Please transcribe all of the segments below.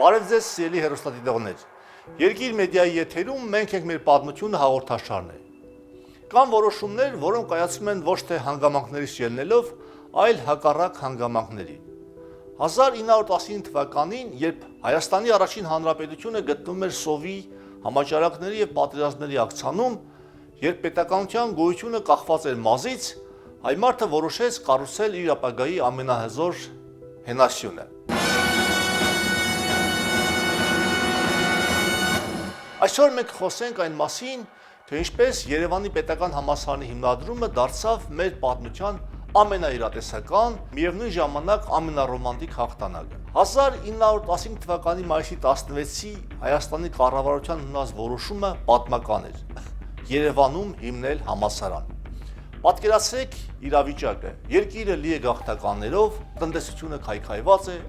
Բարև ձեզ, սիրելի հեռուստադիտողներ։ Երկիր մեդիայի եթերում մենք ենք մեր պատմությունը հաղորդաշարն է։ Կան որոշումներ, որոնք կայացվում են ոչ թե հանգամանքներից ելնելով, այլ հակառակ հանգամանքների։ 1919 թվականին, երբ Հայաստանի առաջին հանրապետությունը գտնվում էր սովի, համաճարակների եւ պատերազմների աքցանում, երբ պետականության գոյությունը կախված էր մազից, հայ մարդը որոշեց կառուցել իր ապագայի ամենահզոր հենասյունը։ Այսօր մենք խոսենք այն մասին, թե ինչպես Երևանի պետական համալսարանի հիմնադրումը դարձավ մեր պատմության ամենաիրատեսական, միևնույն ժամանակ ամենառոմանտիկ հաղթանակը։ 1915 թվականի մայիսի 16-ի Հայաստանի կառավարության ունած որոշումը պատմական էր։ Երևանում հիմնել համալսարան։ Պատկերացրեք իրավիճակը։ Երկիրը լի է գաղթականներով, տնտեսությունը քայքայված է,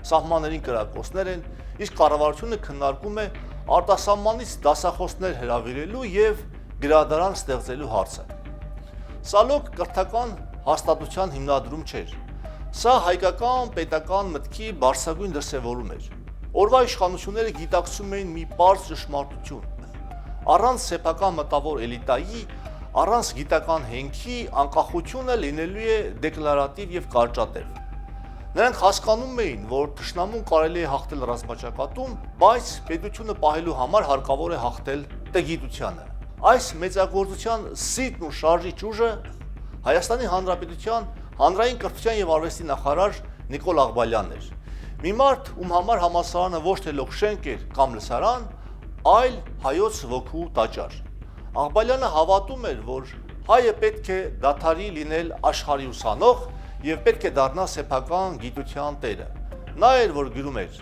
սահմաններին կրակոցներ են, իսկ կառավարությունը քննարկում է արտասահմանից դասախոսներ հրավիրելու եւ գրադարան ստեղծելու հարցը։ Սա լոկ կրթական հաստատության հիմնադրում չէր։ Սա հայկական պետական մտքի բարձրագույն դրսևորում էր։ Օրվա իշխանությունները գիտակցում էին մի պարզ ճշմարտություն։ Առանց սեփական մտավոր էլիտայի, առանց գիտական հենքի անկախությունը լինելու է դեկլարատիվ եւ կարճատև։ Նրանք հասկանում էին, որ թշնամուն կարելի է հաղթել ռազմաճակատում, բայց պետությունը պահելու համար հարկավոր է հաղթել տգիտությանը։ Այս մեծագործության սիրտն ու շարժիչ ուժը Հայաստանի Հանրապետության հանրային կրթության եւ արվեստի նախարար Նիկոլ Աղբալյանն էր։ Մի մարդ, ում համար համալսարանը ոչ թե լոկ շենք էր կամ լսարան, այլ հայոց ոգու տաճար։ Աղբալյանը հավատում էր, որ հայը պետք է դադարի լինել աշխարհի ուսանող եւ պետք է դառնա սեփական գիտության տերը։ Նա էր, որ գրում էր.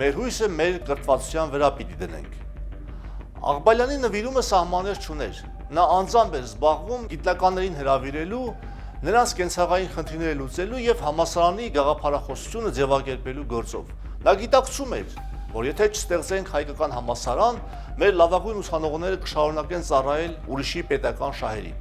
«Մեր հույսը մեր կրթվածության վրա պիտի դնենք»։ Աղբալյանի նվիրումը սահմաններ չուներ։ Նա անձամբ էր զբաղվում գիտնականներին հրավիրելու, նրանց կենցաղային խնդիրները լուծելու եւ համալսարանի գաղափարախոսությունը ձևակերպելու գործով։ Նա գիտակցում էր, որ եթե չստեղծենք հայկական համալսարան, մեր լավագույն ուսանողները կշարունակեն ծառայել ուրիշի պետական շահերին։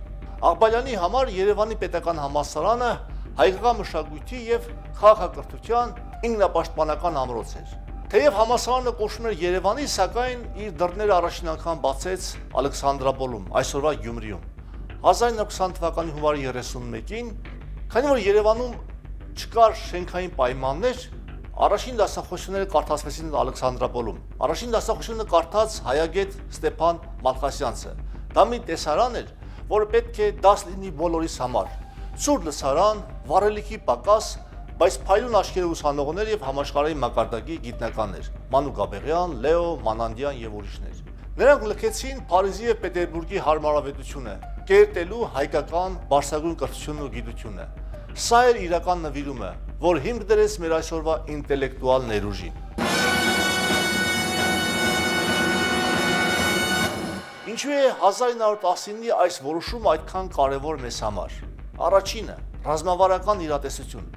Աղբալյանի համար Երևանի պետական համալսարանը հայկական մշակույթի եւ քաղաքակրթության ինքնապաշտպանական ամրոց էր։ Թեև համալսարանը կոչվում էր Երևանի, սակայն իր դռները առաջին անգամ բացեց Ալեքսանդրապոլում, այսօրվա Գյումրիում։ 1920 թվականի հունվարի 31-ին, քանի որ Երևանում չկար շենքային պայմաններ, առաջին դասախոսությունները կարդացվեցին Ալեքսանդրապոլում։ Առաջին դասախոսությունը կարդաց հայագետ Ստեփան Մալխասյանցը։ Դա մի տեսարան էր, որը պետք է դաս լինի բոլորիս համար։ Ցուրտ լսարան, վառելիքի պակաս, բայց փայլուն աչքերի ուսանողներ եւ համաշխարհային մակարդակի գիտնականներ՝ Մանուկ Աբեղյան, Լեո Մանանդյան եւ ուրիշներ։ Նրանք լքեցին Փարիզի եւ Պետերբուրգի հարմարավետությունը, կերտելու հայկական բարձրագույն կրթությունն ու գիտությունը։ Սա էր իրական նվիրումը, որ հիմք դրեց մեր այսօրվա ինտելեկտուալ ներուժին։ Ինչու է 1919-ի այս որոշումը այդքան կարևոր մեզ համար։ Առաջինը՝ ռազմավարական իրատեսություն։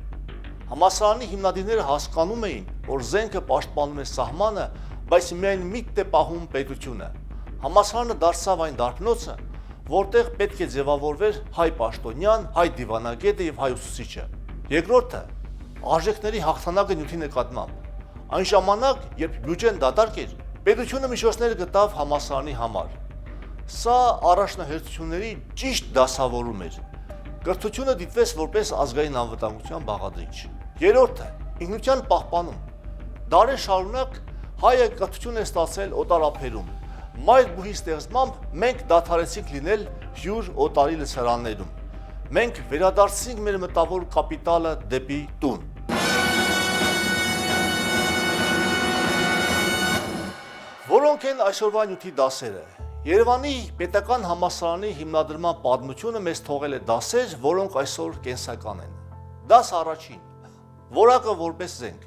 Համալսարանի հիմնադիրները հասկանում էին, որ զենքը պաշտպանում է սահմանը, բայց միայն միտք է պահում պետությունը։ Համալսարանը դարձավ այն դարբնոցը, որտեղ պետք է ձևավորվեր հայ պաշտոնյան, հայ դիվանագետը եւ հայ ուսուցիչը։ Երկրորդը՝ արժեքների հաղթանակը նյութի նկատմամբ։ Այն ժամանակ, երբ բյուջեն դատարկ էր, պետությունը միջոցներ գտավ համալսարանի համար։ Սա առաջնահերթությունների ճիշտ դասավորում էր։ Կրթությունը դիտվեց որպես ազգային անվտանգության բաղադրիչ։ Երրորդը՝ ինքնության պահպանում։ Դարեր շարունակ հայը կրթություն է ստացել օտարափերում։ Մայր բուհի ստեղծմամբ մենք դադարեցինք լինել հյուր օտարի լսարաններում։ Մենք վերադարձինք մեր մտավոր կապիտալը դեպի տուն։ Որոնք են այսօրվա նյութի դասերը։ Երևանի պետական համալսարանի հիմնադրման պատմությունը մեզ թողել է դասեր, որոնք այսօր կենսական են։ Դաս առաջին՝ որակը որպես զենք։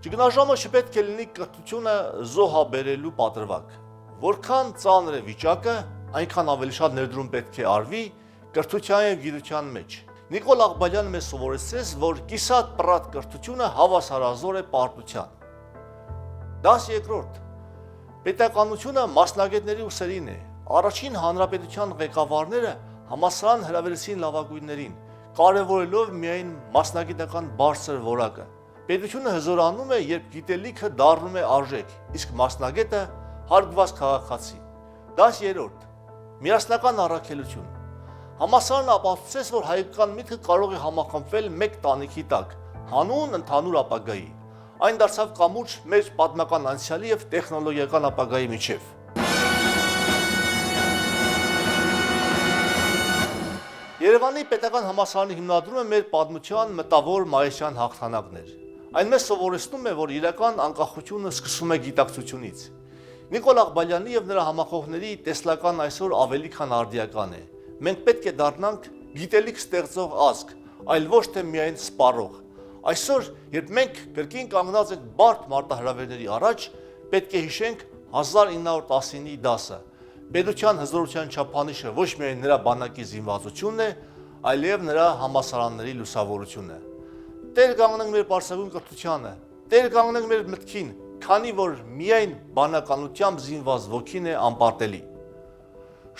Ճգնաժամը չպետք է լինի կրթությունը զոհաբերելու պատրվակ։ Որքան ծանր է վիճակը, այնքան ավելի շատ ներդրում պետք է արվի կրթության եւ գիտության մեջ։ Նիկոլ Աղբալյանը մեզ սովորեցրեց, որ կիսատ պրատ կրթությունը հավասարազոր է պարտության։ Դաս երկրորդ՝ պետականությունը մասնագետների ուսերին է։ Առաջին հանրապետության ղեկավարները համալսարան հրավիրեցին լավագույններին, կարևորելով միայն մասնագիտական բարձր որակը։ Պետությունը հզորանում է, երբ գիտելիքը դառնում է արժեք, իսկ մասնագետը հարգված քաղաքացի։ 10-րդ. Միասնական առաքելություն։ Համալսարանը ապացուցեց, որ հայկական միտքը կարող է համախմբվել մեկ տանիքի տակ, հանուն ընդհանուր ապագայի։ Այն դարձավ կամուրջ մեր պատմական անցյալի եւ տեխնոլոգիական ապագայի միջև։ Երևանի պետական համալսարանի հիմնադրումը մեր պատմության մտավոր մայիսյան հաղթանակներ։ Այն մեզ սովորեցնում է, որ իրական անկախությունը սկսվում է գիտակցությունից։ Նիկոլ Աղբալյանի եւ նրա համախոհների տեսլական այսօր ավելի քան արդիական է։ Մենք պետք է դառնանք գիտելիք ստեղծող ազգ, այլ ոչ թե միայն սպառող։ Այսօր, երբ մենք կրկին կանգնած ենք բարդ մարտահրավերների առաջ, պետք է հիշենք 1919-ի դասը։ Պետության հզորության չափանիշը ոչ միայն նրա բանակի զինվածությունն է, այլև նրա համալսարանների լուսավորությունը։ Տեր կանգնենք մեր պարսագույն կրթությանը, տեր կանգնենք մեր մտքին, քանի որ միայն բանականությամբ զինված ոգին է անպարտելի։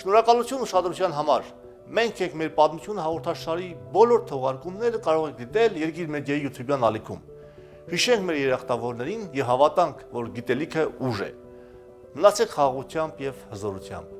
Շնորհակալություն ուշադրության համար։ Մենք եք մեր պատմություն հաղորդաշարի բոլոր թողարկումները կարող եք դիտել Երկիր մեդիայի YouTube-յան ալիքում։ Հիշենք մեր երախտավորներին եւ հավատանք, որ գիտելիքը ուժ է։ Մնացեք խաղաղությամբ եւ հզորությամբ։